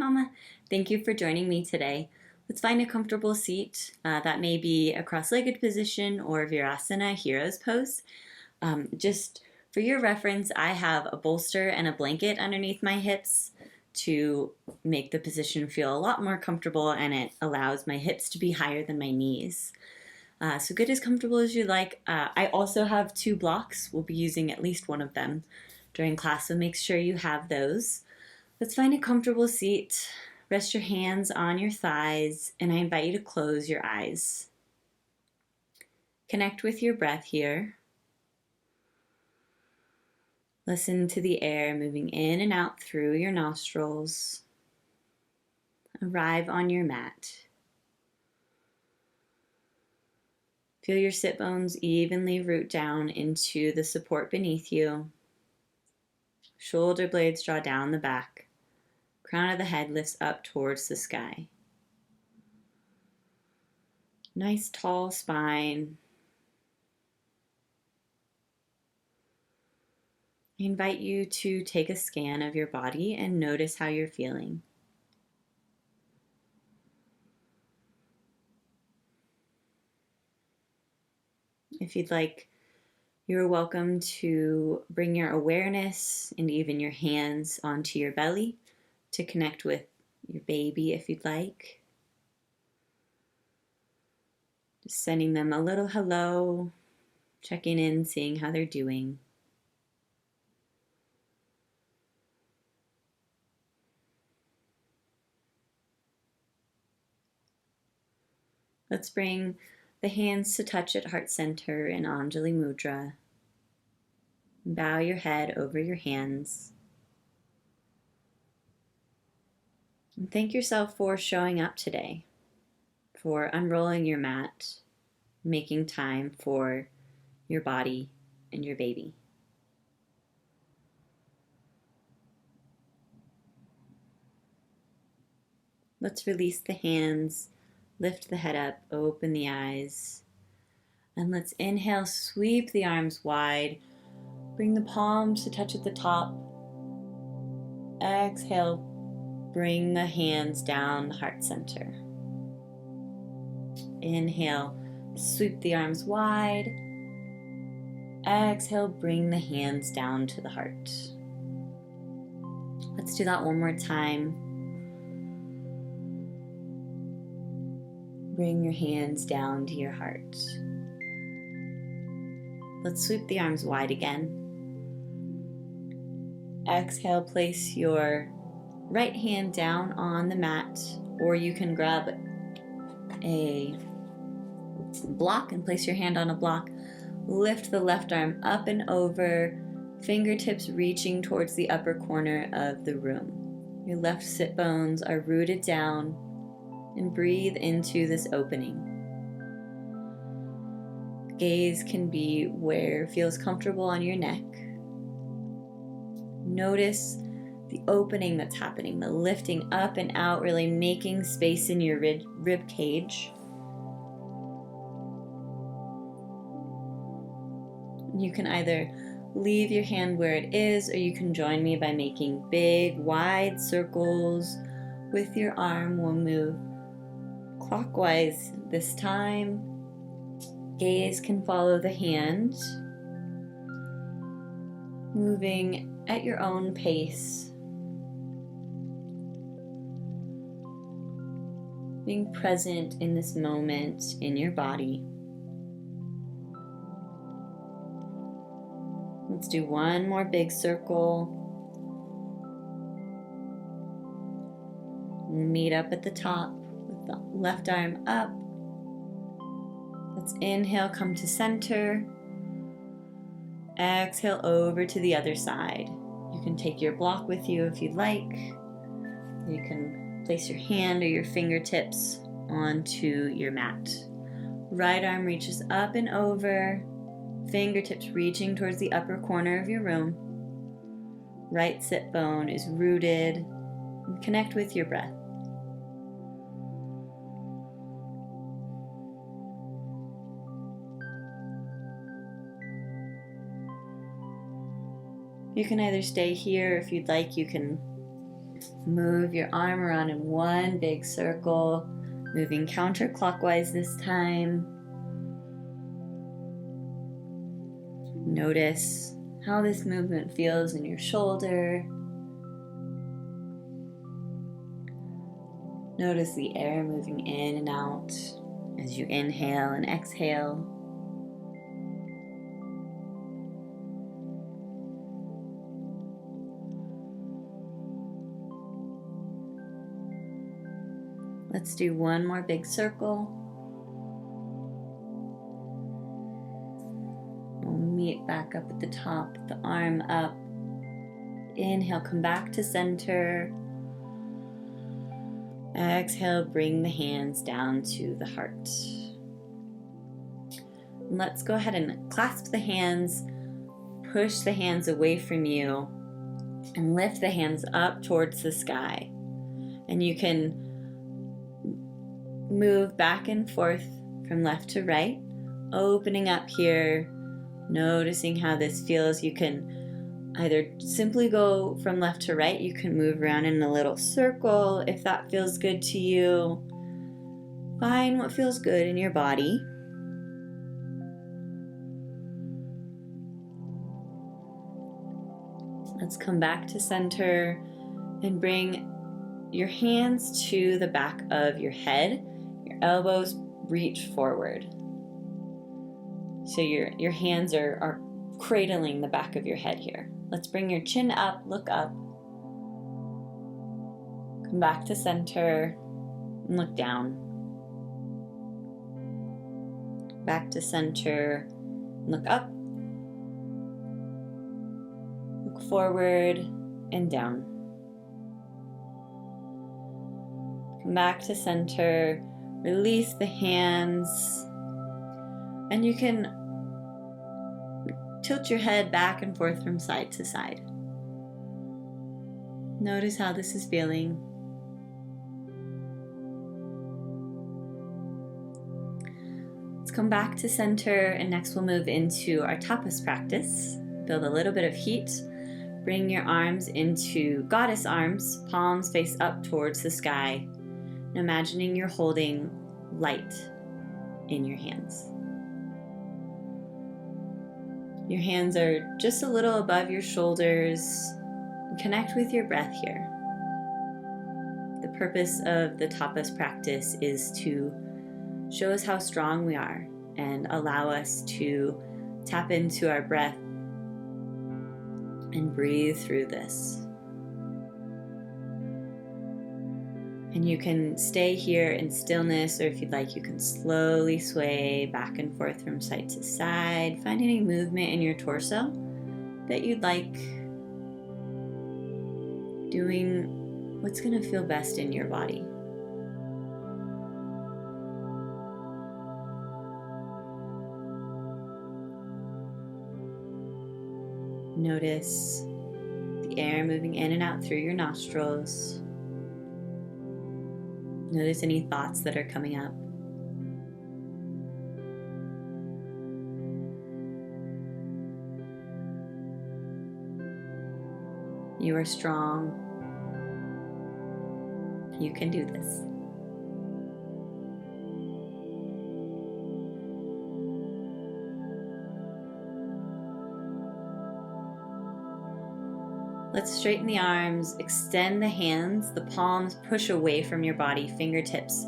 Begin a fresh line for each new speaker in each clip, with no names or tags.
Mama. Thank you for joining me today. Let's find a comfortable seat. That may be a cross-legged position or Virasana, hero's pose. Just for your reference, I have a bolster and a blanket underneath my hips to make the position feel a lot more comfortable, and it allows my hips to be higher than my knees. So get as comfortable as you like. I also have 2 blocks. We'll be using at least one of them during class, so make sure you have those. Let's find a comfortable seat. Rest your hands on your thighs, and I invite you to close your eyes. Connect with your breath here. Listen to the air moving in and out through your nostrils. Arrive on your mat. Feel your sit bones evenly root down into the support beneath you. Shoulder blades draw down the back. Crown of the head lifts up towards the sky. Nice tall spine. I invite you to take a scan of your body and notice how you're feeling. If you'd like, you're welcome to bring your awareness and even your hands onto your belly to connect with your baby if you'd like. Just sending them a little hello, checking in, seeing how they're doing. Let's bring the hands to touch at heart center in Anjali Mudra. Bow your head over your hands. And thank yourself for showing up today, for unrolling your mat, making time for your body and your baby. Let's release the hands, lift the head up, open the eyes, and let's inhale, sweep the arms wide, bring the palms to touch at the top. Exhale, bring the hands down the heart center. Inhale, sweep the arms wide. Exhale, bring the hands down to the heart. Let's do that one more time. Bring your hands down to your heart. Let's sweep the arms wide again. Exhale, place your right hand down on the mat, or you can grab a block and place your hand on a block. Lift the left arm up and over, fingertips reaching towards the upper corner of the room. Your left sit bones are rooted down, and breathe into this opening. Gaze can be where it feels comfortable on your neck. Notice the opening that's happening, the lifting up and out, really making space in your rib cage. You can either leave your hand where it is, or you can join me by making big, wide circles with your arm. We'll move clockwise this time. Gaze can follow the hand, moving at your own pace, being present in this moment in your body. Let's do one more big circle. We'll meet up at the top with the left arm up. Let's inhale, come to center. Exhale over to the other side. You can take your block with you if you'd like. You can place your hand or your fingertips onto your mat. Right arm reaches up and over, fingertips reaching towards the upper corner of your room. Right sit bone is rooted. And connect with your breath. You can either stay here, if you'd like, you can Move your arm around in one big circle, moving counterclockwise this time. Notice how this movement feels in your shoulder. Notice the air moving in and out as you inhale and exhale. Let's do one more big circle. We'll meet back up at the top, the arm up. Inhale, come back to center. Exhale, bring the hands down to the heart. Let's go ahead and clasp the hands, push the hands away from you, and lift the hands up towards the sky. And you can move back and forth from left to right, opening up here, noticing how this feels. You can either simply go from left to right, you can move around in a little circle if that feels good to you. Find what feels good in your body. Let's come back to center and bring your hands to the back of your head. Your elbows reach forward. So your hands are cradling the back of your head here. Let's bring your chin up, look up. Come back to center and look down. Back to center, look up. Look forward and down. Come back to center, release the hands, and you can tilt your head back and forth from side to side. Notice how this is feeling. Let's come back to center, and next we'll move into our tapas practice. Build a little bit of heat. Bring your arms into goddess arms, palms face up towards the sky. And imagining you're holding light in your hands. Your hands are just a little above your shoulders. Connect with your breath here. The purpose of the tapas practice is to show us how strong we are and allow us to tap into our breath and breathe through this. And you can stay here in stillness, or if you'd like, you can slowly sway back and forth from side to side. Find any movement in your torso that you'd like. Doing what's going to feel best in your body. Notice the air moving in and out through your nostrils. Notice any thoughts that are coming up. You are strong. You can do this. Let's straighten the arms, extend the hands, the palms push away from your body, fingertips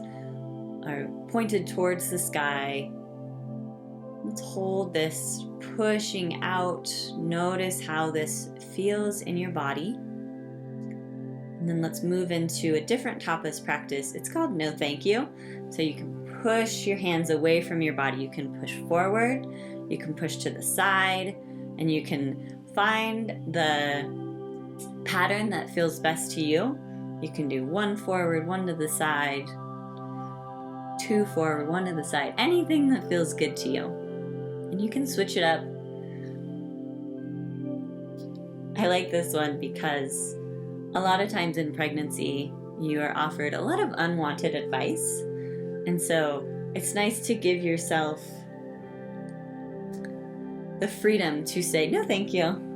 are pointed towards the sky. Let's hold this, pushing out. Notice how this feels in your body. And then let's move into a different tapas practice. It's called no thank you. So you can push your hands away from your body. You can push forward, you can push to the side, and you can find the pattern that feels best to you. You can do one forward, one to the side, two forward, one to the side, anything that feels good to you. And you can switch it up. I like this one because a lot of times in pregnancy, you are offered a lot of unwanted advice. And so it's nice to give yourself the freedom to say, no, thank you.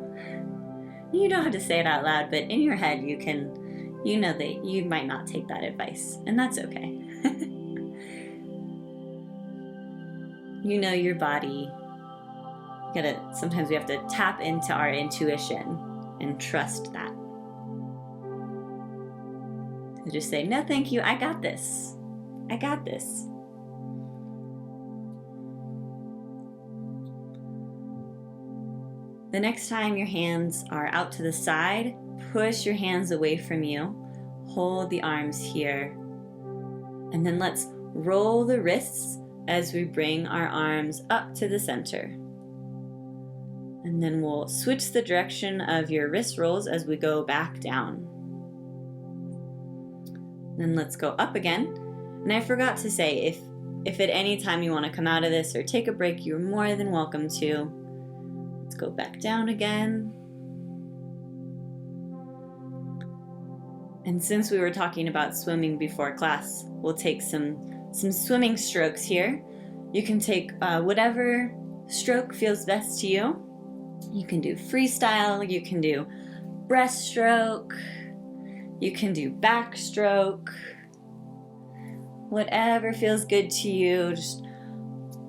You don't have to say it out loud, but in your head, you can you know that you might not take that advice, and that's okay. You know your body. Sometimes we have to tap into our intuition and trust that. So just say, no, thank you, I got this. I got this. The next time your hands are out to the side, push your hands away from you. Hold the arms here. And then let's roll the wrists as we bring our arms up to the center. And then we'll switch the direction of your wrist rolls as we go back down. Then let's go up again. And I forgot to say, if at any time you want to come out of this or take a break, you're more than welcome to. Let's go back down again. And since we were talking about swimming before class, we'll take some swimming strokes here. You can take whatever stroke feels best to you. You can do freestyle, you can do breaststroke, you can do backstroke, whatever feels good to you. Just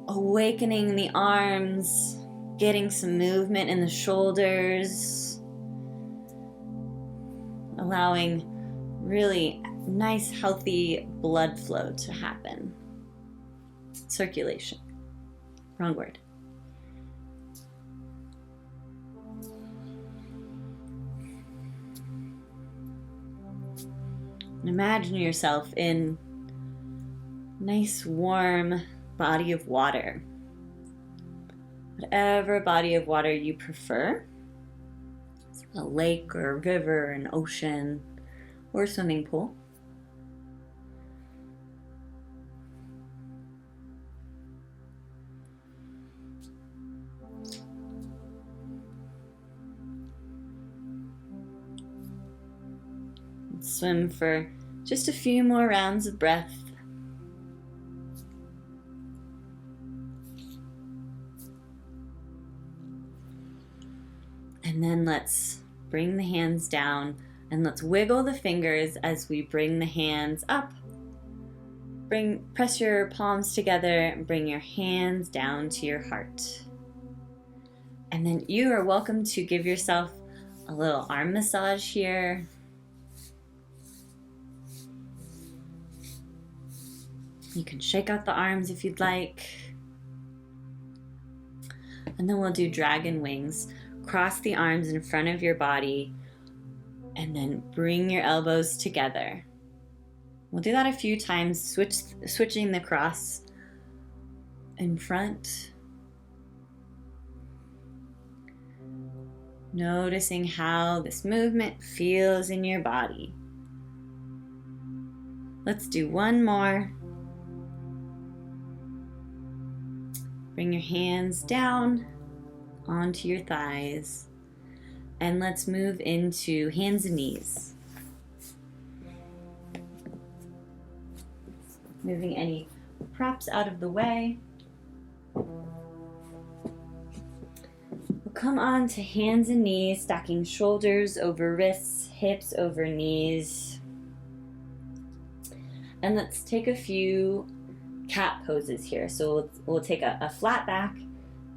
awakening the arms, getting some movement in the shoulders, allowing really nice, healthy blood flow to happen. Circulation. Wrong word. Imagine yourself in a nice, warm body of water. Whatever body of water you prefer. A lake or a river, an ocean, or a swimming pool. Swim for just a few more rounds of breath. And then let's bring the hands down and let's wiggle the fingers as we bring the hands up. Press your palms together and bring your hands down to your heart. And then you are welcome to give yourself a little arm massage here. You can shake out the arms if you'd like. And then we'll do dragon wings. Cross the arms in front of your body and then bring your elbows together. We'll do that a few times, switching the cross in front. Noticing how this movement feels in your body. Let's do one more. Bring your hands down onto your thighs. And let's move into hands and knees. Moving any props out of the way. We'll come on to hands and knees, stacking shoulders over wrists, hips over knees. And let's take a few cat poses here. So we'll take a flat back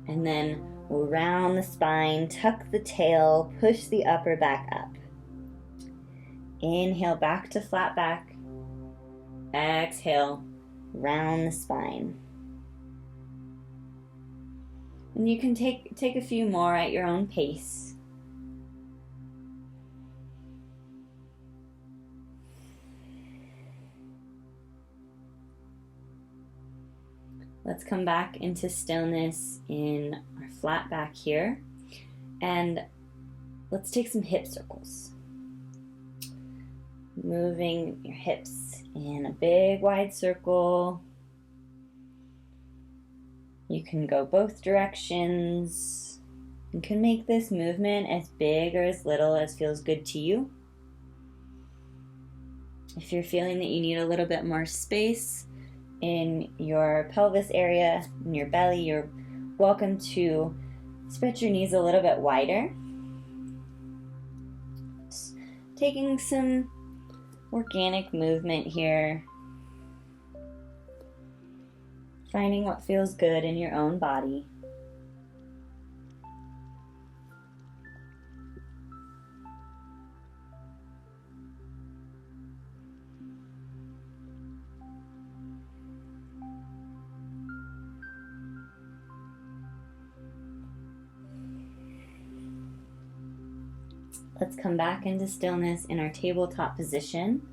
and then we'll round the spine, tuck the tail, push the upper back up. Inhale back to flat back. Exhale, round the spine. And you can take a few more at your own pace. Let's come back into stillness in our flat back here. And let's take some hip circles. Moving your hips in a big wide circle. You can go both directions. You can make this movement as big or as little as feels good to you. If you're feeling that you need a little bit more space in your pelvis area, in your belly, you're welcome to spread your knees a little bit wider. Just taking some organic movement here. Finding what feels good in your own body. Let's come back into stillness in our tabletop position.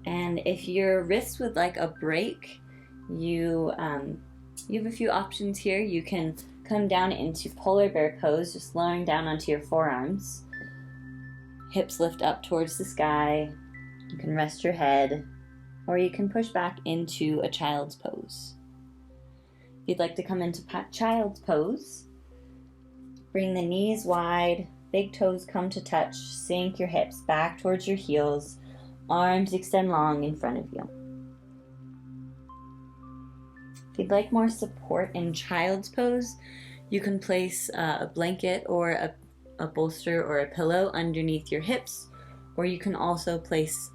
And if your wrist would like a break, you have a few options here. You can come down into polar bear pose, just lowering down onto your forearms. Hips lift up towards the sky. You can rest your head, or you can push back into a child's pose. If you'd like to come into child's pose, bring the knees wide, big toes come to touch, sink your hips back towards your heels, arms extend long in front of you. If you'd like more support in child's pose, you can place a blanket or a bolster or a pillow underneath your hips, or you can also place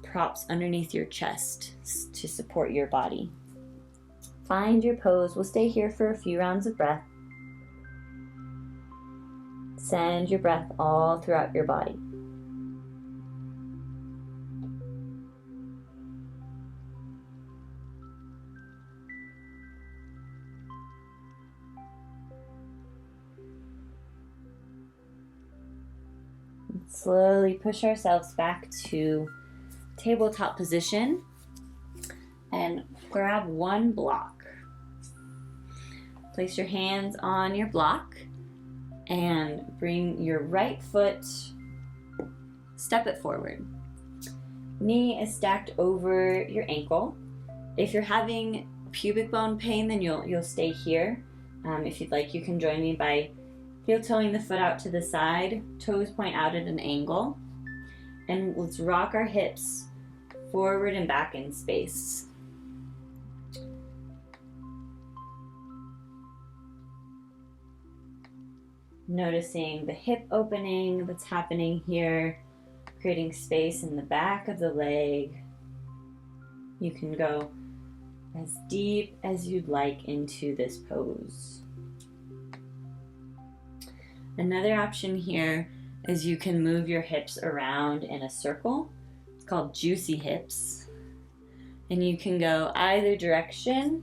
props underneath your chest to support your body. Find your pose. We'll stay here for a few rounds of breath. Send your breath all throughout your body. Slowly push ourselves back to tabletop position and grab one block. Place your hands on your block and bring your right foot, step it forward. Knee is stacked over your ankle. If you're having pubic bone pain, then you'll stay here. If you'd like, you can join me by heel-toeing the foot out to the side, toes point out at an angle, and let's rock our hips forward and back in space. Noticing the hip opening that's happening here, creating space in the back of the leg. You can go as deep as you'd like into this pose. Another option here is you can move your hips around in a circle. It's called juicy hips. And you can go either direction,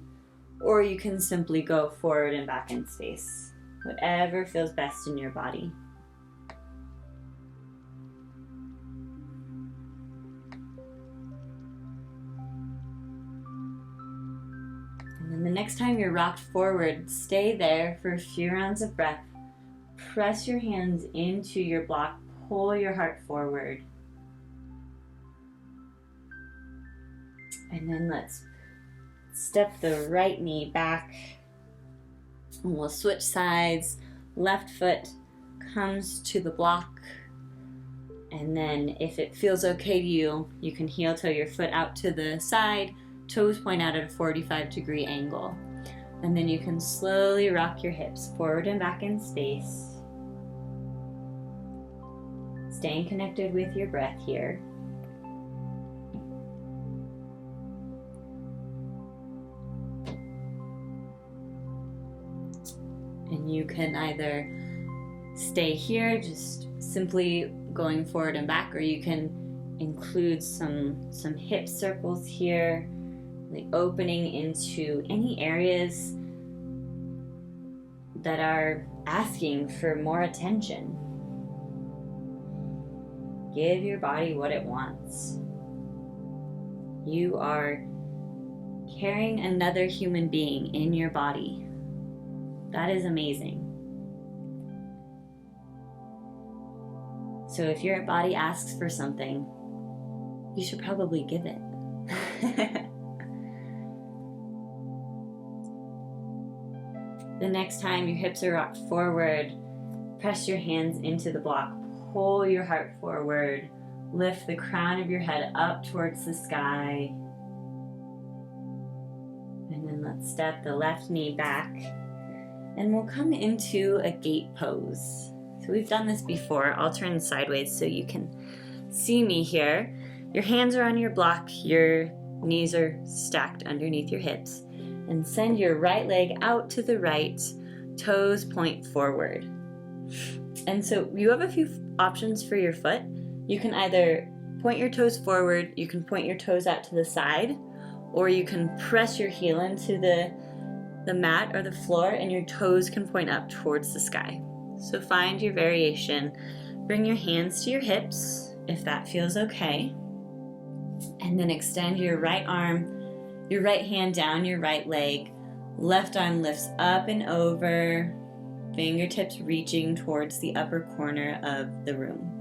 or you can simply go forward and back in space. Whatever feels best in your body. And then the next time you're rocked forward, stay there for a few rounds of breath. Press your hands into your block, pull your heart forward. And then let's step the right knee back. And we'll switch sides. Left foot comes to the block. And then if it feels okay to you, you can heel toe your foot out to the side, toes point out at a 45-degree angle. And then you can slowly rock your hips forward and back in space. Staying connected with your breath here. And you can either stay here, just simply going forward and back, or you can include some hip circles here, like opening into any areas that are asking for more attention. Give your body what it wants. You are carrying another human being in your body. That is amazing. So if your body asks for something, you should probably give it. The next time your hips are rocked forward, press your hands into the block. Pull your heart forward. Lift the crown of your head up towards the sky. And then let's step the left knee back. And we'll come into a gate pose. So we've done this before. I'll turn sideways so you can see me here. Your hands are on your block, your knees are stacked underneath your hips, and send your right leg out to the right, toes point forward. And so you have a few options for your foot. You can either point your toes forward, you can point your toes out to the side, or you can press your heel into the mat or the floor and your toes can point up towards the sky. So find your variation. Bring your hands to your hips if that feels okay. And then extend your right arm, your right hand down your right leg. Left arm lifts up and over, fingertips reaching towards the upper corner of the room.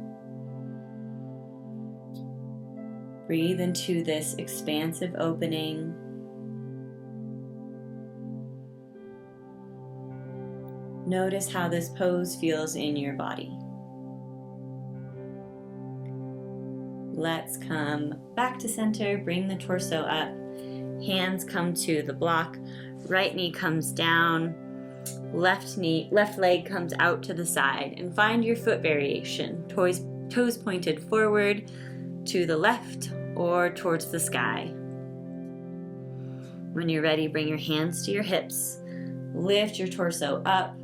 Breathe into this expansive opening. Notice how this pose feels in your body. Let's come back to center, bring the torso up, hands come to the block, right knee comes down, left leg comes out to the side, and find your foot variation. Toes pointed forward, to the left, or towards the sky. When you're ready, bring your hands to your hips, lift your torso up,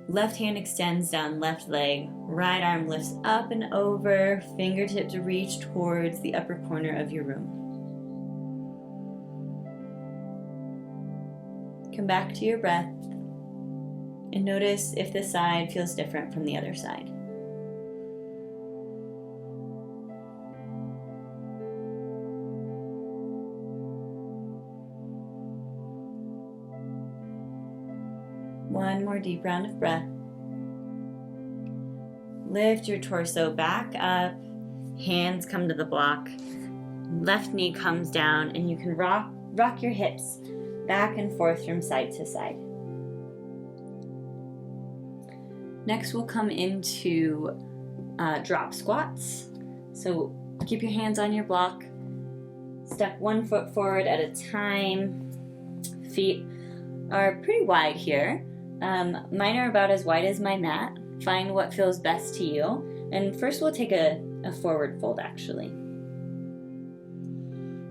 left hand extends down left leg, right arm lifts up and over, fingertips reach towards the upper corner of your room. Come back to your breath and notice if this side feels different from the other side. One more deep round of breath. Lift your torso back up, hands come to the block, left knee comes down, and you can rock your hips back and forth from side to side. Next we'll come into drop squats. So keep your hands on your block, step 1 foot forward at a time. Feet are pretty wide here. Mine are about as wide as my mat. Find what feels best to you. And first we'll take a forward fold actually.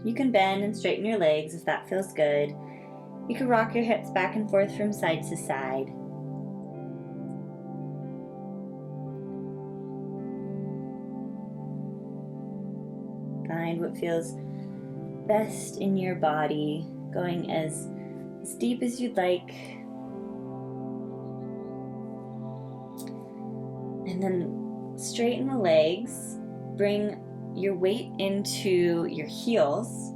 You can bend and straighten your legs if that feels good. You can rock your hips back and forth from side to side. Find what feels best in your body, going as deep as you'd like. And then straighten the legs, bring your weight into your heels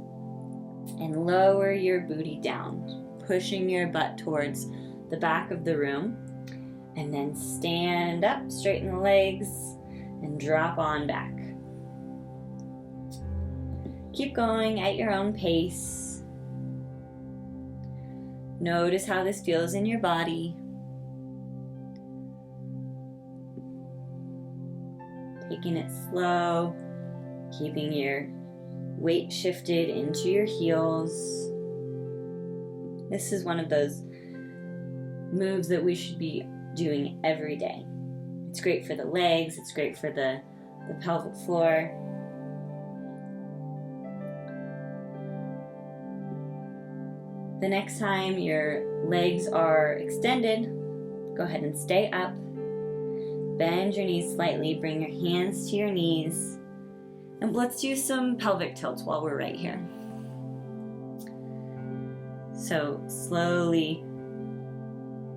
and lower your booty down, pushing your butt towards the back of the room. And then stand up, straighten the legs, and drop on back. Keep going at your own pace. Notice how this feels in your body. Taking it slow, keeping your weight shifted into your heels. This is one of those moves that we should be doing every day. It's great for the legs, it's great for the pelvic floor. The next time your legs are extended, go ahead and stay up. Bend your knees slightly, bring your hands to your knees, and let's do some pelvic tilts while we're right here. So slowly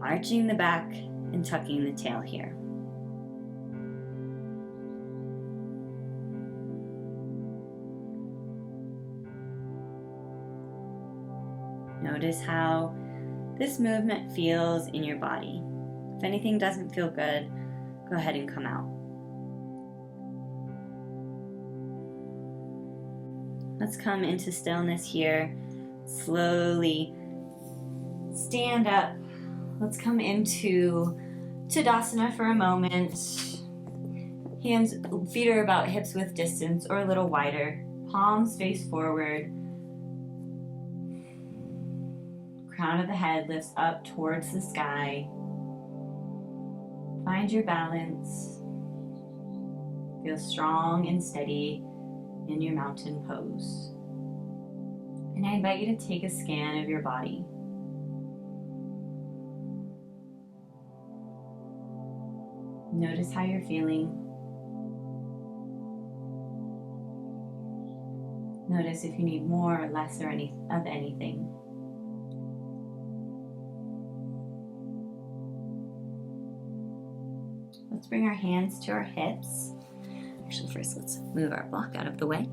arching the back and tucking the tail here. Notice how this movement feels in your body. If anything doesn't feel good, go ahead and come out. Let's come into stillness here. Slowly stand up. Let's come into Tadasana for a moment. Feet are about hips width distance or a little wider. Palms face forward. Crown of the head lifts up towards the sky. Find your balance. Feel strong and steady in your mountain pose. And I invite you to take a scan of your body. Notice how you're feeling. Notice if you need more or less of anything. Let's bring our hands to our hips. Actually, first let's move our block out of the way.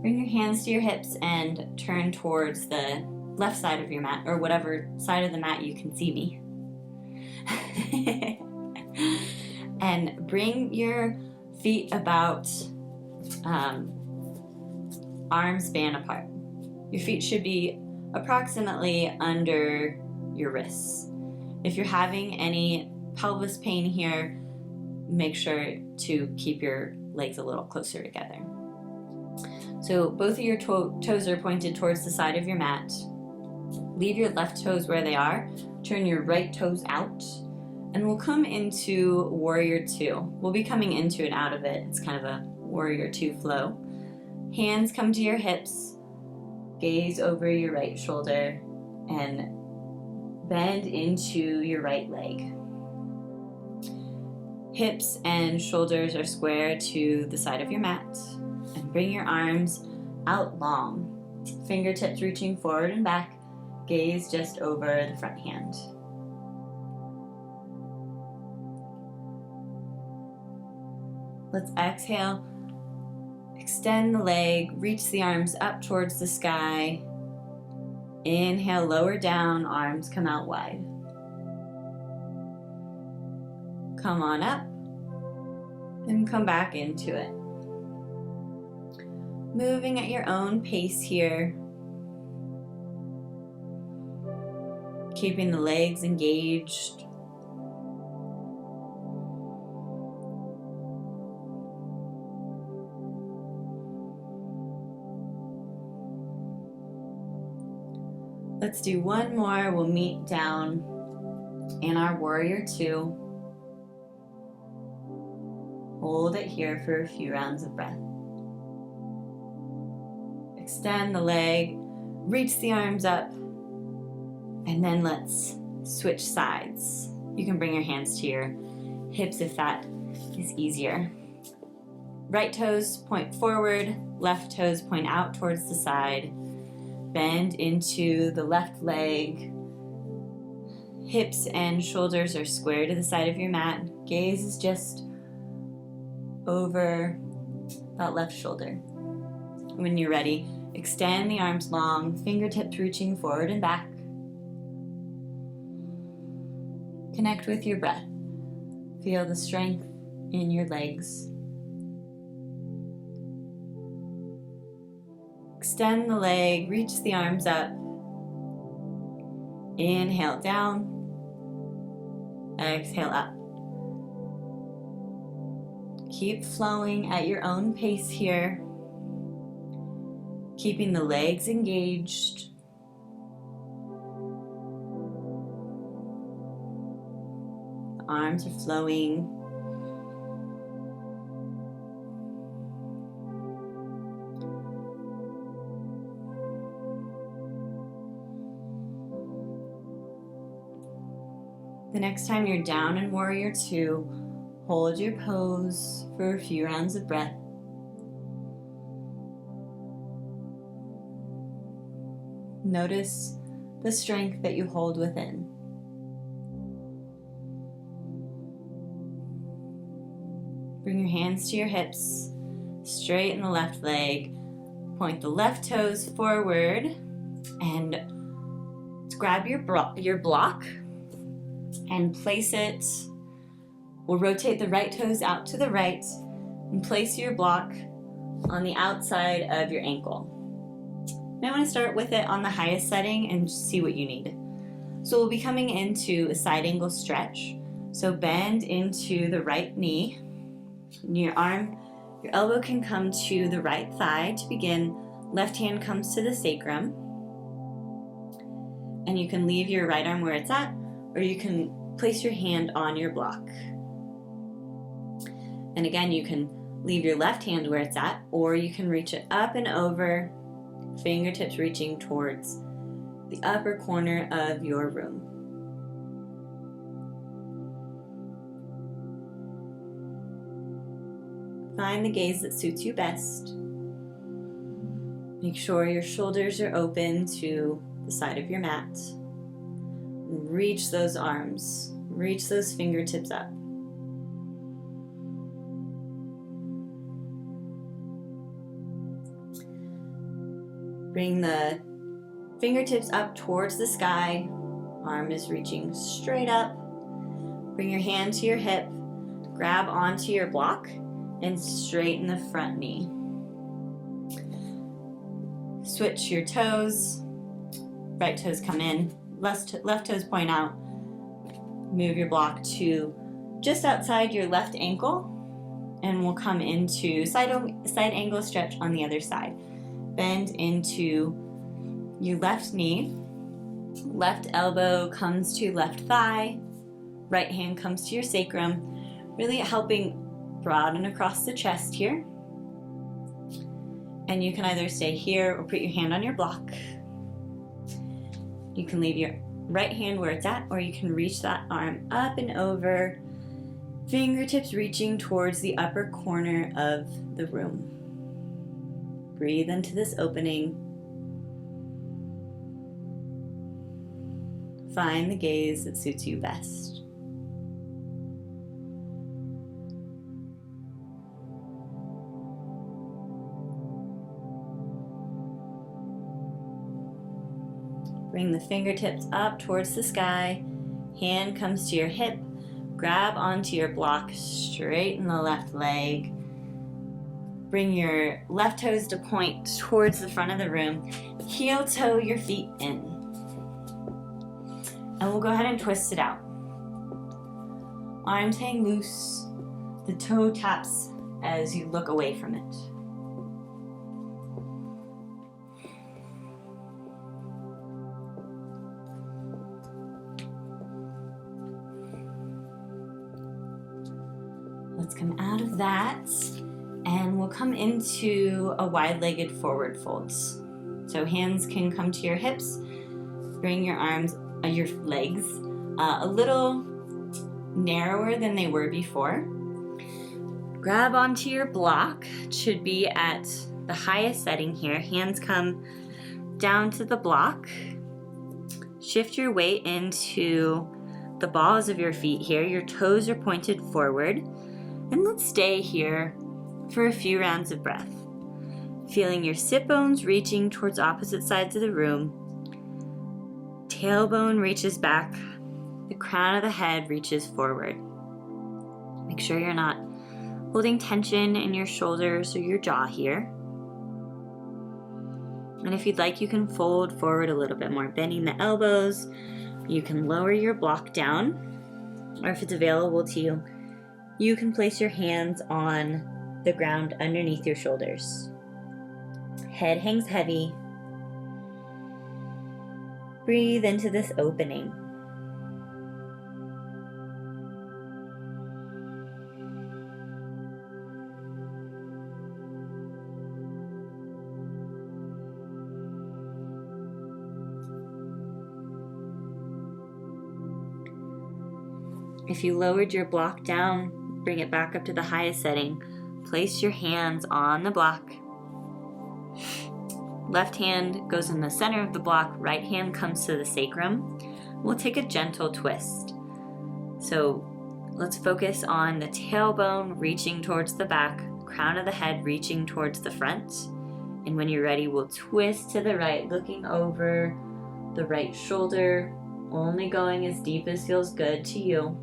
Bring your hands to your hips and turn towards the left side of your mat, or whatever side of the mat you can see me. And bring your feet about arm span apart. Your feet should be approximately under your wrists. If you're having any pelvis pain here, make sure to keep your legs a little closer together. So both of your toes are pointed towards the side of your mat. Leave your left toes where they are. Turn your right toes out. And we'll come into Warrior Two. We'll be coming into and out of it. It's kind of a Warrior Two flow. Hands come to your hips. Gaze over your right shoulder and bend into your right leg. Hips and shoulders are square to the side of your mat. And bring your arms out long. Fingertips reaching forward and back. Gaze just over the front hand. Let's exhale. Extend the leg, reach the arms up towards the sky. Inhale, lower down, arms come out wide. Come on up and come back into it. Moving at your own pace here. Keeping the legs engaged. Let's do one more. We'll meet down in our Warrior Two. Hold it here for a few rounds of breath. Extend the leg, reach the arms up, and then let's switch sides. You can bring your hands to your hips if that is easier. Right toes point forward, left toes point out towards the side. Bend into the left leg. Hips and shoulders are square to the side of your mat. Gaze is just over that left shoulder. When you're ready, extend the arms long, fingertips reaching forward and back. Connect with your breath. Feel the strength in your legs. Extend the leg, reach the arms up. Inhale down. Exhale up. Keep flowing at your own pace here. Keeping the legs engaged. The arms are flowing. The next time you're down in Warrior Two, hold your pose for a few rounds of breath. Notice the strength that you hold within. Bring your hands to your hips, straighten the left leg, point the left toes forward, and grab your block and place it. We'll rotate the right toes out to the right and place your block on the outside of your ankle. Now I want to start with it on the highest setting and see what you need. So we'll be coming into a side angle stretch. So bend into the right knee. Your elbow can come to the right thigh to begin. Left hand comes to the sacrum. And you can leave your right arm where it's at, or you can place your hand on your block. And again, you can Leave your left hand where it's at, or you can reach it up and over, fingertips reaching towards the upper corner of your room. Find the gaze that suits you best. Make sure your shoulders are open to the side of your mat. Reach those arms, reach those fingertips up. Bring the fingertips up towards the sky. Arm is reaching straight up. Bring your hand to your hip. Grab onto your block and straighten the front knee. Switch your toes. Right toes come in. Left toes point out. Move your block to just outside your left ankle. And we'll come into side angle stretch on the other side. Bend into your left knee. Left elbow comes to left thigh. Right hand comes to your sacrum. Really helping broaden across the chest here. And you can either stay here or put your hand on your block. You can leave your right hand where it's at, or you can reach that arm up and over, fingertips reaching towards the upper corner of the room. Breathe into this opening. Find the gaze that suits you best. Bring the fingertips up towards the sky. Hand comes to your hip. Grab onto your block. Straighten the left leg. Bring your left toes to point towards the front of the room. Heel toe your feet in. And we'll go ahead and twist it out. Arms hang loose. The toe taps as you look away from it. Let's come out of that, and we'll come into a wide-legged forward folds. So hands can come to your hips. Bring your arms, your legs, a little narrower than they were before. Grab onto your block. It should be at the highest setting here. Hands come down to the block. Shift your weight into the balls of your feet here. Your toes are pointed forward. And let's stay here for a few rounds of breath. Feeling your sit bones reaching towards opposite sides of the room. Tailbone reaches back. The crown of the head reaches forward. Make sure you're not holding tension in your shoulders or your jaw here. And if you'd like, you can fold forward a little bit more, bending the elbows. You can lower your block down, or if it's available to you, you can place your hands on the ground underneath your shoulders. Head hangs heavy. Breathe into this opening. If you lowered your block down, bring it back up to the highest setting. Place your hands on the block. Left hand goes in the center of the block. Right hand comes to the sacrum. We'll take a gentle twist. So let's focus on the tailbone reaching towards the back, crown of the head reaching towards the front. And when you're ready, we'll twist to the right, looking over the right shoulder, only going as deep as feels good to you.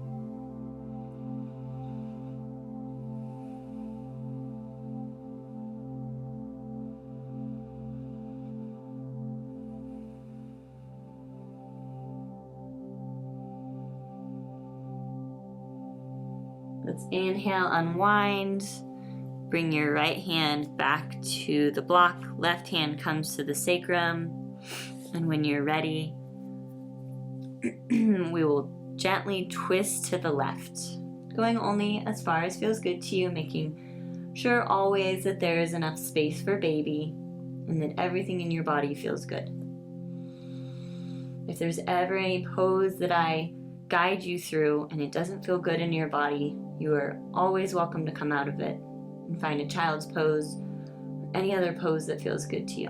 Let's inhale, unwind. Bring your right hand back to the block. Left hand comes to the sacrum. And when you're ready, we will gently twist to the left, going only as far as feels good to you, making Sure always that there is enough space for baby and that everything in your body feels good. If there's ever any pose that I guide you through and it doesn't feel good in your body, you are always welcome to come out of it and find a child's pose or any other pose that feels good to you.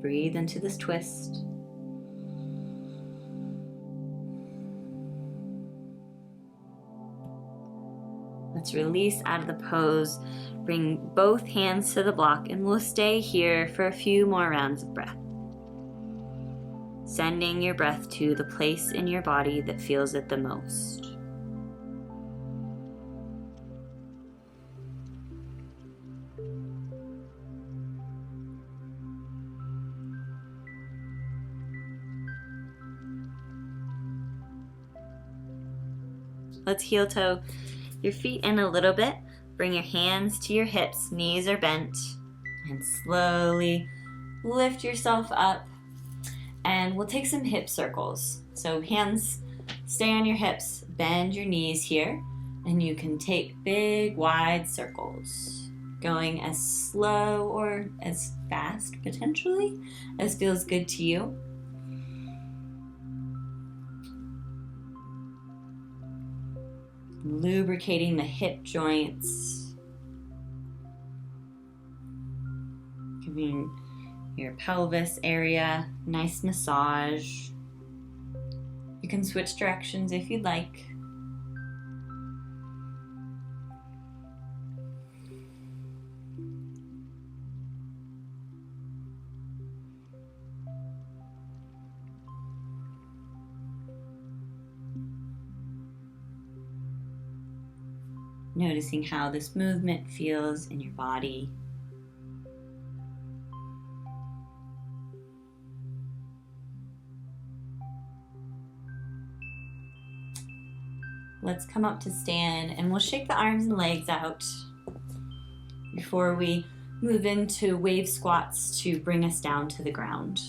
Breathe into this twist. Let's release out of the pose. Bring both hands to the block and we'll stay here for a few more rounds of breath. Sending your breath to the place in your body that feels it the most. Let's heel toe your feet in a little bit. Bring your hands to your hips, knees are bent, and slowly lift yourself up. And we'll take some hip circles. So hands stay on your hips, bend your knees here, and you can take big, wide circles, going as slow or as fast, potentially, as feels good to you. Lubricating the hip joints, giving your pelvis area nice massage. You can switch directions if you'd like. Noticing how this movement feels in your body. Let's come up to stand and we'll shake the arms and legs out before we move into wave squats to bring us down to the ground.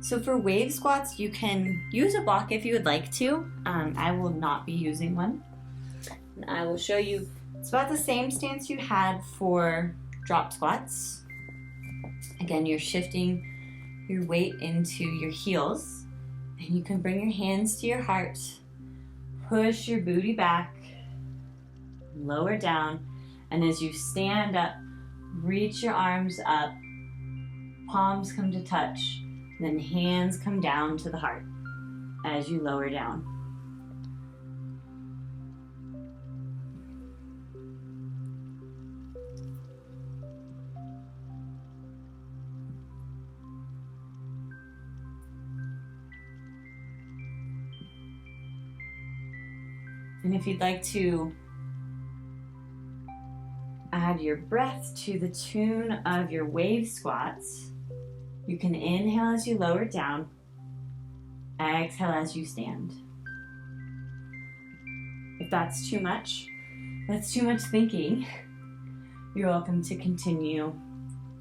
So for wave squats, you can use a block if you would like to. I will not be using one. And I will show you, it's about the same stance you had for drop squats. Again, you're shifting your weight into your heels. And you can bring your hands to your heart, push your booty back, lower down, and as you stand up, reach your arms up, palms come to touch, then hands come down to the heart as you lower down. And if you'd like to add your breath to the tune of your wave squats, you can inhale as you lower down, exhale as you stand. If that's too much thinking, you're welcome to continue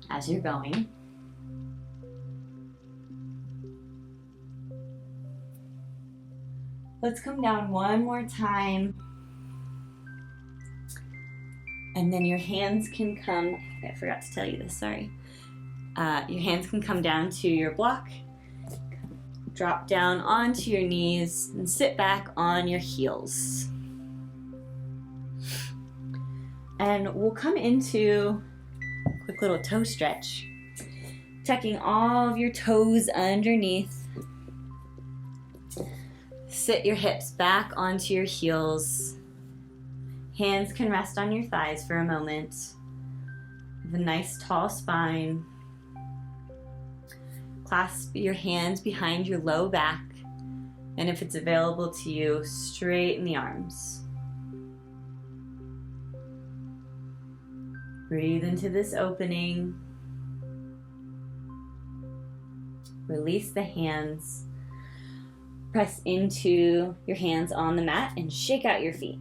as you're going. Let's come down one more time. And then your hands can come, I forgot to tell you this, sorry. Your hands can come down to your block, drop down onto your knees, and sit back on your heels. And we'll come into a quick little toe stretch, tucking all of your toes underneath. Sit your hips back onto your heels. Hands can rest on your thighs for a moment. Have a nice tall spine. Clasp your hands behind your low back, and if it's available to you, straighten the arms. Breathe into this opening. Release the hands. Press into your hands on the mat and shake out your feet.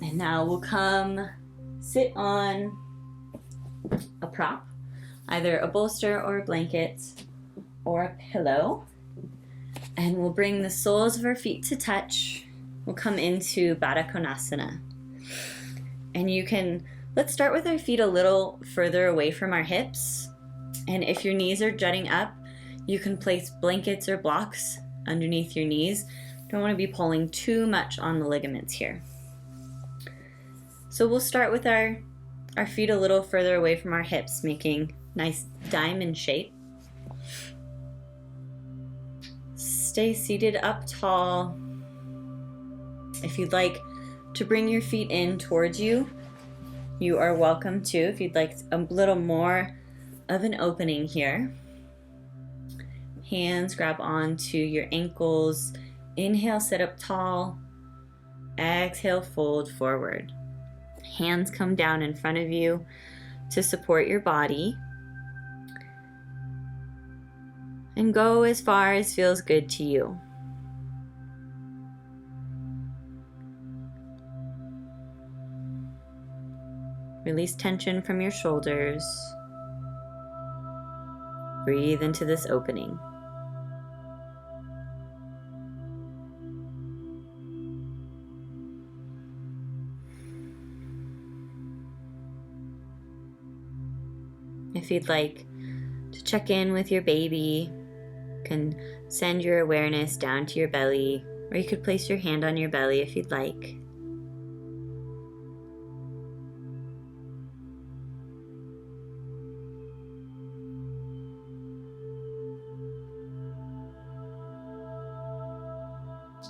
And now we'll come sit on a prop, either a bolster or a blanket or a pillow. And we'll bring the soles of our feet to touch. We'll come into Baddha Konasana. And let's start with our feet a little further away from our hips. And if your knees are jutting up, you can place blankets or blocks underneath your knees. Don't want to be pulling too much on the ligaments here. So we'll start with our feet a little further away from our hips, making nice diamond shape. Stay seated up tall. If you'd like to bring your feet in towards you, you are welcome to. If you'd like a little more of an opening here. Hands grab onto your ankles. Inhale, sit up tall. Exhale, fold forward. Hands come down in front of you to support your body. And go as far as feels good to you. Release tension from your shoulders. Breathe into this opening. If you'd like to check in with your baby, you can send your awareness down to your belly, or you could place your hand on your belly if you'd like.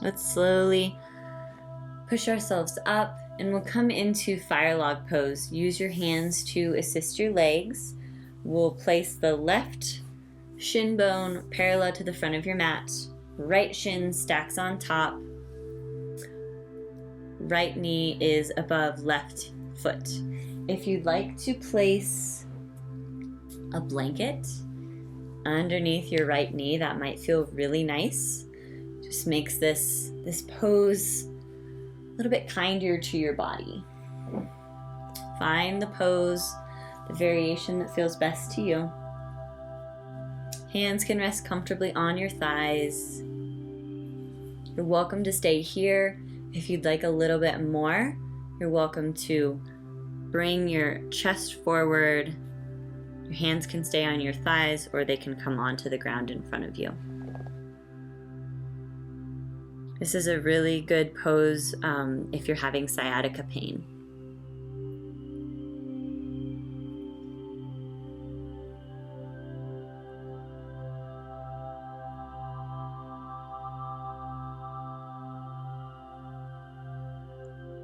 Let's slowly push ourselves up, and we'll come into fire log pose. Use your hands to assist your legs. We'll place the left shin bone parallel to the front of your mat. Right shin stacks on top. Right knee is above left foot. If you'd like to place a blanket underneath your right knee, that might feel really nice. Just makes this pose a little bit kinder to your body. Find the pose, the variation that feels best to you. Hands can rest comfortably on your thighs. You're welcome to stay here. If you'd like a little bit more, you're welcome to bring your chest forward. Your hands can stay on your thighs, or they can come onto the ground in front of you. This is a really good pose if you're having sciatica pain.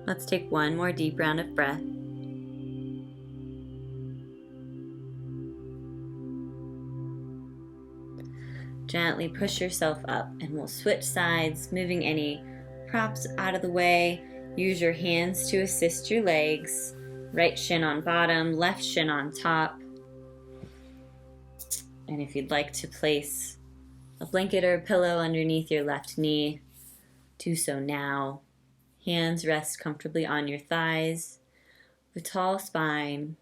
Let's take one more deep round of breath. Gently push yourself up, and we'll switch sides, moving any props out of the way. Use your hands to assist your legs. Right shin on bottom, left shin on top. And if you'd like to place a blanket or a pillow underneath your left knee, do so now. Hands rest comfortably on your thighs, with a tall spine.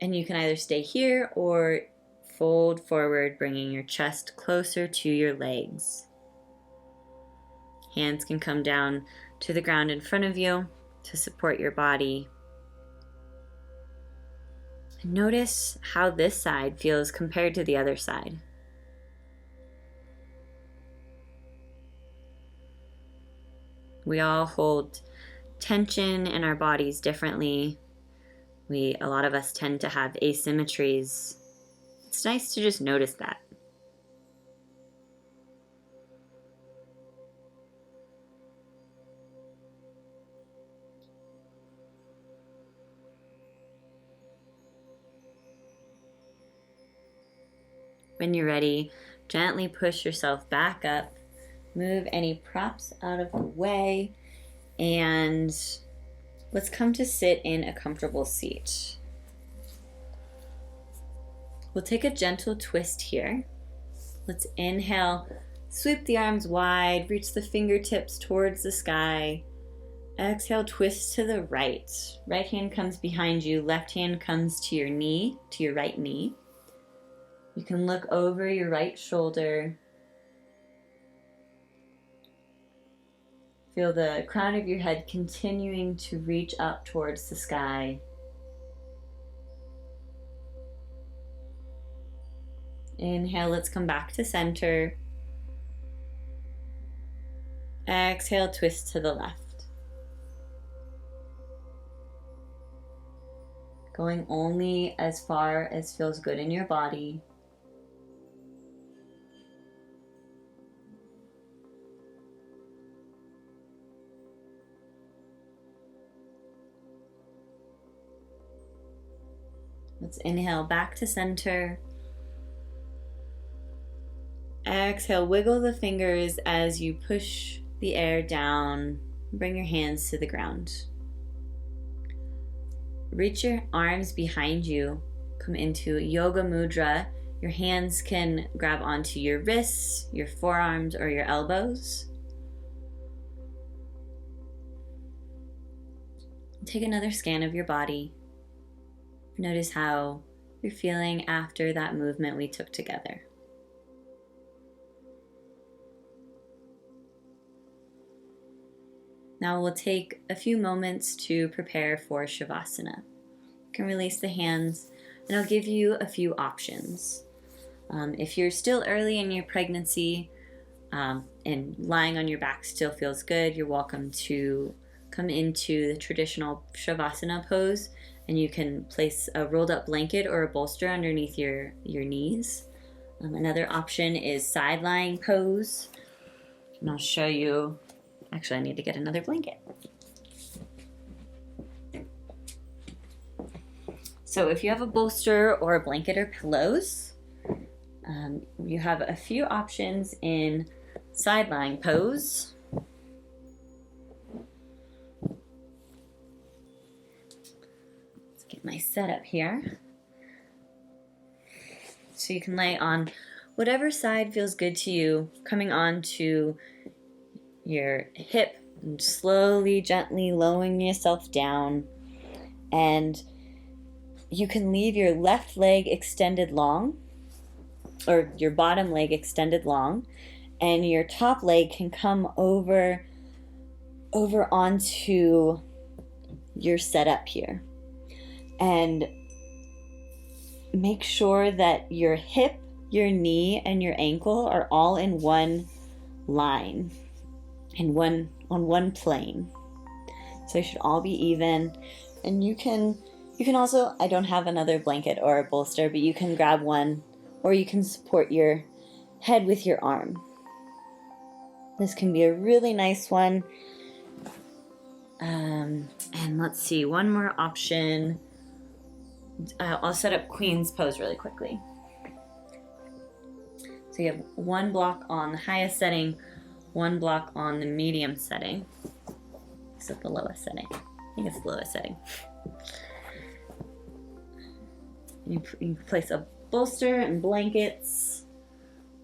And you can either stay here or fold forward, bringing your chest closer to your legs. Hands can come down to the ground in front of you to support your body. And notice how this side feels compared to the other side. We all hold tension in our bodies differently. A lot of us tend to have asymmetries. It's nice to just notice that. When you're ready, gently push yourself back up. Move any props out of the way, and let's come to sit in a comfortable seat. We'll take a gentle twist here. Let's inhale, sweep the arms wide, reach the fingertips towards the sky. Exhale, twist to the right. Right hand comes behind you, left hand comes to your knee, to your right knee. You can look over your right shoulder. Feel the crown of your head continuing to reach up towards the sky. Inhale, let's come back to center. Exhale, twist to the left. Going only as far as feels good in your body. Let's inhale back to center. Exhale, wiggle the fingers as you push the air down. Bring your hands to the ground. Reach your arms behind you. Come into Yoga Mudra. Your hands can grab onto your wrists, your forearms, or your elbows. Take another scan of your body. Notice how you're feeling after that movement we took together. Now we'll take a few moments to prepare for Shavasana. You can release the hands, and I'll give you a few options. If you're still early in your pregnancy and lying on your back still feels good, you're welcome to come into the traditional Shavasana pose, and you can place a rolled up blanket or a bolster underneath your knees. Another option is side lying pose, and I'll show you. Actually, I need to get another blanket. So if you have a bolster or a blanket or pillows, you have a few options in side lying pose. Let's get my setup here. So you can lay on whatever side feels good to you, coming on to your hip and slowly, gently lowering yourself down. And you can leave your left leg extended long, or your bottom leg extended long, and your top leg can come over onto your setup here. And make sure that your hip, your knee, and your ankle are all in one line. On one plane. So they should all be even. And you can also, I don't have another blanket or a bolster, but you can grab one, or you can support your head with your arm. This can be a really nice one. And let's see, one more option. I'll set up Queen's pose really quickly. So you have one block on the highest setting, one block on the medium setting. Is it the lowest setting? I think it's the lowest setting. You place a bolster and blankets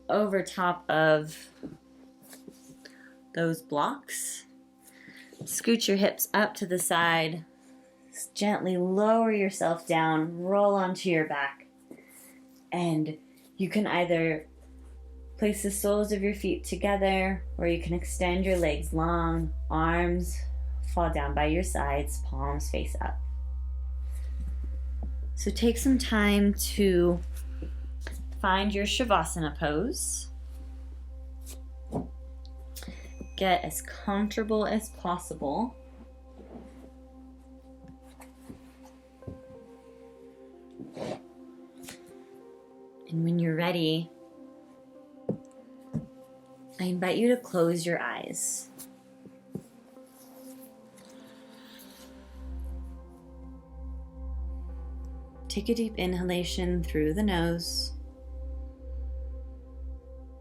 over top of those blocks. Scoot your hips up to the side. Gently lower yourself down, roll onto your back. And you can either place the soles of your feet together, or you can extend your legs long, arms fall down by your sides, palms face up. So take some time to find your Shavasana pose. Get as comfortable as possible. And when you're ready, I invite you to close your eyes. Take a deep inhalation through the nose.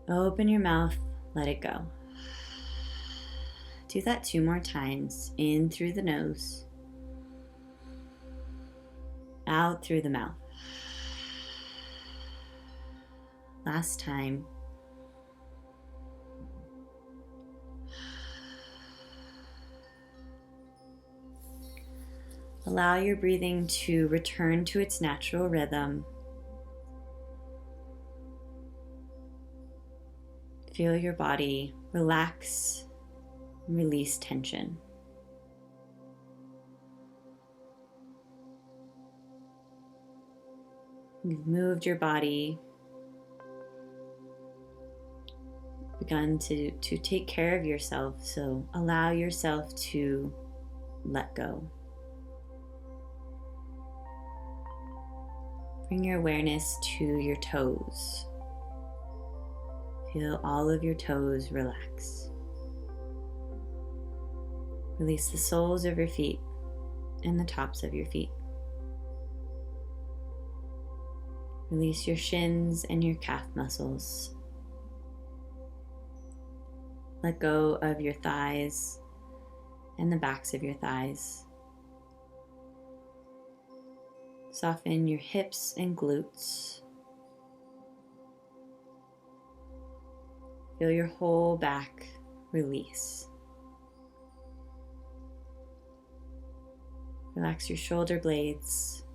Open your mouth, let it go. Do that 2 more times. In through the nose, out through the mouth. Last time. Allow your breathing to return to its natural rhythm. Feel your body relax and release tension. You've moved your body, begun to take care of yourself, so allow yourself to let go. Bring your awareness to your toes. Feel all of your toes relax. Release the soles of your feet and the tops of your feet. Release your shins and your calf muscles. Let go of your thighs and the backs of your thighs. Soften your hips and glutes. Feel your whole back release. Relax your shoulder blades.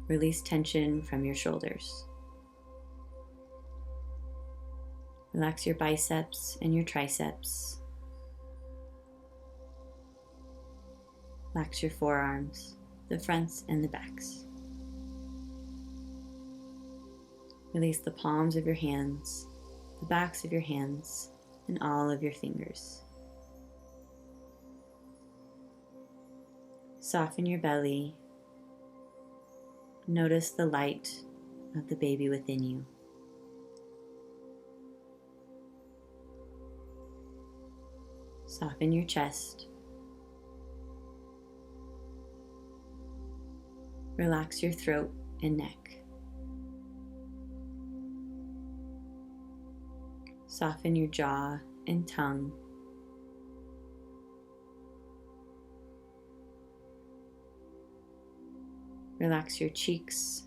Release tension from your shoulders. Relax your biceps and your triceps. Relax your forearms, the fronts and the backs. Release the palms of your hands, the backs of your hands, and all of your fingers. Soften your belly. Notice the light of the baby within you. Soften your chest. Relax your throat and neck. Soften your jaw and tongue. Relax your cheeks,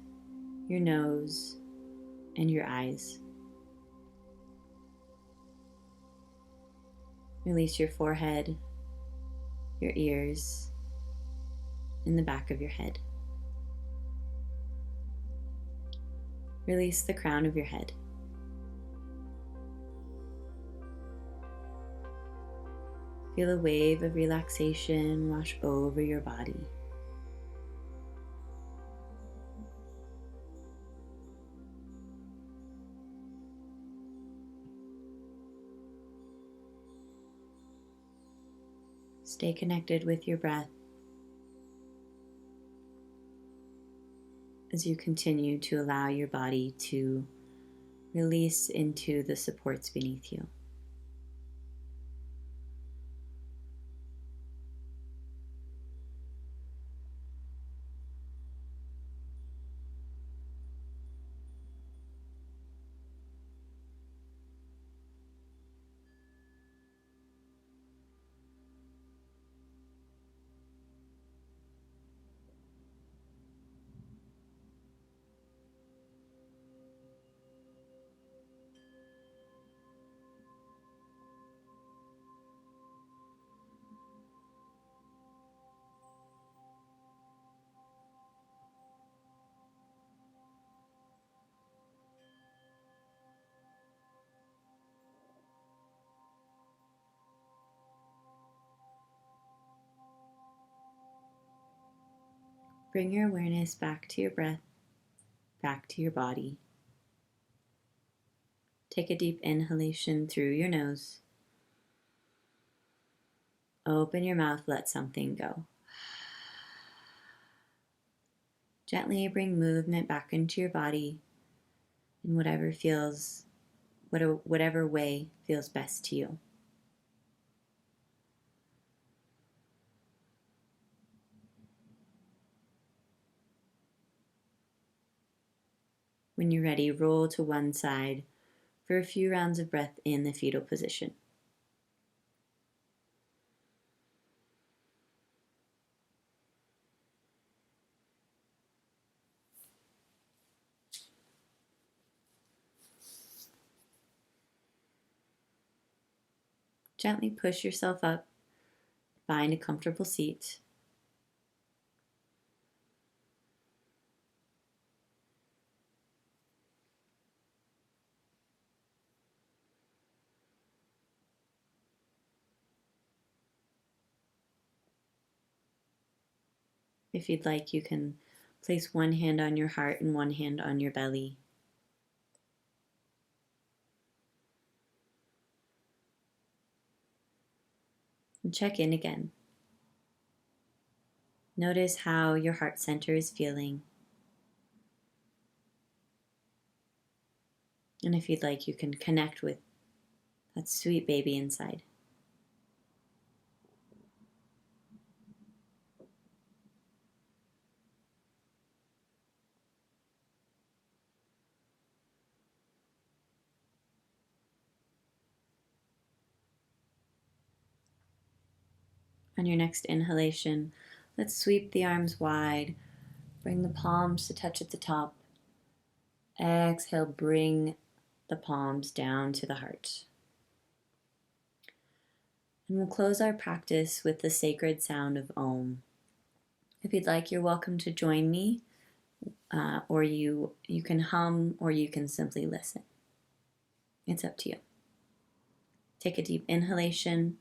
your nose, and your eyes. Release your forehead, your ears, and the back of your head. Release the crown of your head. Feel a wave of relaxation wash over your body. Stay connected with your breath as you continue to allow your body to release into the supports beneath you. Bring your awareness back to your breath, back to your body. Take a deep inhalation through your nose. Open your mouth, let something go. Gently bring movement back into your body in whatever way feels best to you. When you're ready, roll to one side for a few rounds of breath in the fetal position. Gently push yourself up, find a comfortable seat. If you'd like, you can place one hand on your heart and one hand on your belly. And check in again. Notice how your heart center is feeling. And if you'd like, you can connect with that sweet baby inside. On your next inhalation, let's sweep the arms wide. Bring the palms to touch at the top. Exhale, bring the palms down to the heart. And we'll close our practice with the sacred sound of Om. If you'd like, you're welcome to join me, or you can hum, or you can simply listen. It's up to you. Take a deep inhalation.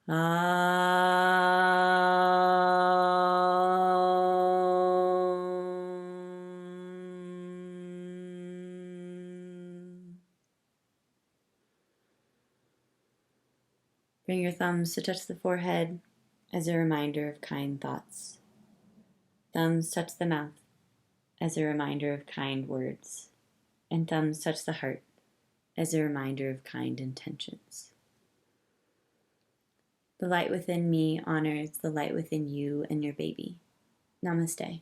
Bring your thumbs to touch the forehead as a reminder of kind thoughts. Thumbs touch the mouth as a reminder of kind words. And thumbs touch the heart as a reminder of kind intentions. The light within me honors the light within you and your baby. Namaste.